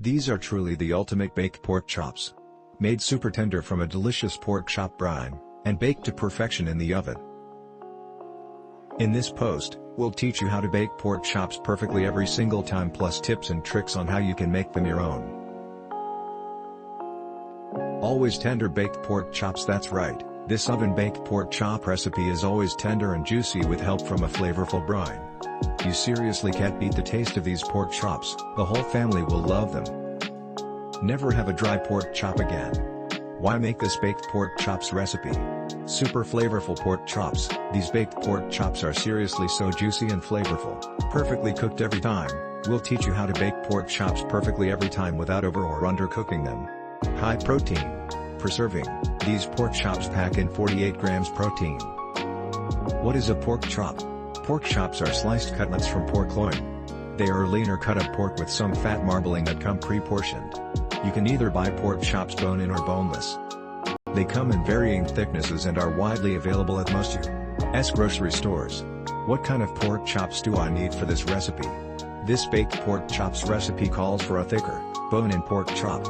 These are truly the ultimate baked pork chops. Made super tender from a delicious pork chop brine, and baked to perfection in the oven. In this post, we'll teach you how to bake pork chops perfectly every single time, plus tips and tricks on how you can make them your own. Always tender baked pork chops, that's right, this oven-baked pork chop recipe is always tender and juicy with help from a flavorful brine. You seriously can't beat the taste of these pork chops, the whole family will love them. Never have a dry pork chop again. Why make this baked pork chops recipe? Super flavorful pork chops. These baked pork chops are seriously so juicy and flavorful, perfectly cooked every time. We'll teach you how to bake pork chops perfectly every time without over or undercooking them. High protein. Per serving, these pork chops pack in 48 grams protein. What is a pork chop? Pork chops are sliced cutlets from pork loin. They are lean or cut up pork with some fat marbling that come pre-portioned. You can either buy pork chops bone-in or boneless. They come in varying thicknesses and are widely available at most U.S. grocery stores. What kind of pork chops do I need for this recipe? This baked pork chops recipe calls for a thicker, bone-in pork chop.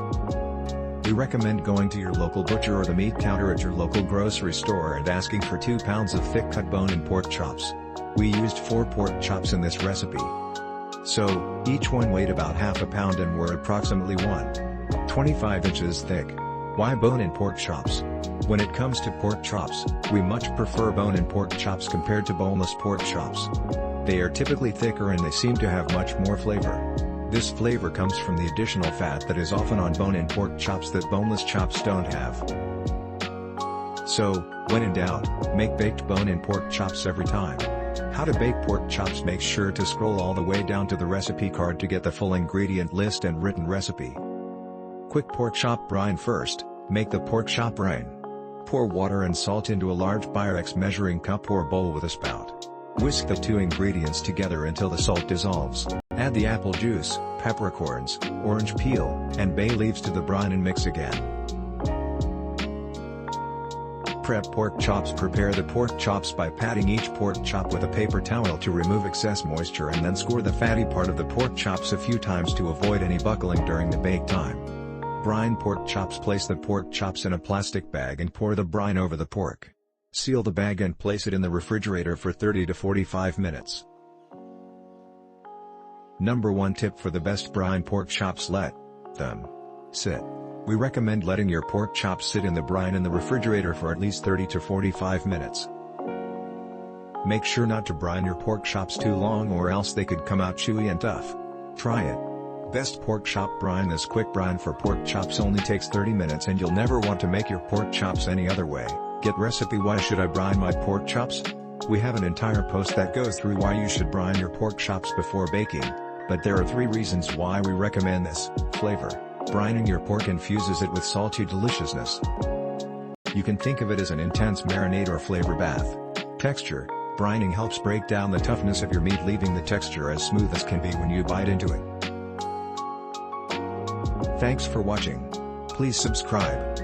We recommend going to your local butcher or the meat counter at your local grocery store and asking for 2 pounds of thick-cut bone-in pork chops. We used 4 pork chops in this recipe. So, each one weighed about half a pound and were approximately 1.25 inches thick. Why bone-in pork chops? When it comes to pork chops, we much prefer bone-in pork chops compared to boneless pork chops. They are typically thicker and they seem to have much more flavor. This flavor comes from the additional fat that is often on bone-in pork chops that boneless chops don't have. So, when in doubt, make baked bone-in pork chops every time. How to bake pork chops? Make sure to scroll all the way down to the recipe card to get the full ingredient list and written recipe. Quick pork chop brine. First, make the pork chop brine. Pour water and salt into a large Pyrex measuring cup or bowl with a spout. Whisk the 2 ingredients together until the salt dissolves. Add the apple juice, peppercorns, orange peel, and bay leaves to the brine and mix again. Prep pork chops. Prepare the pork chops by patting each pork chop with a paper towel to remove excess moisture and then score the fatty part of the pork chops a few times to avoid any buckling during the bake time. Brine pork chops. Place the pork chops in a plastic bag and pour the brine over the pork. Seal the bag and place it in the refrigerator for 30 to 45 minutes. Number 1 tip for the best brine pork chops: let them sit. We recommend letting your pork chops sit in the brine in the refrigerator for at least 30 to 45 minutes. Make sure not to brine your pork chops too long or else they could come out chewy and tough. Try it. Best pork chop brine. This quick brine for pork chops only takes 30 minutes and you'll never want to make your pork chops any other way. Get recipe Why should I brine my pork chops? We have an entire post that goes through why you should brine your pork chops before baking, but there are 3 reasons why we recommend this. Flavor. Brining your pork infuses it with salty deliciousness. You can think of it as an intense marinade or flavor bath. Texture. Brining helps break down the toughness of your meat, leaving the texture as smooth as can be when you bite into it. Thanks for watching. Please subscribe.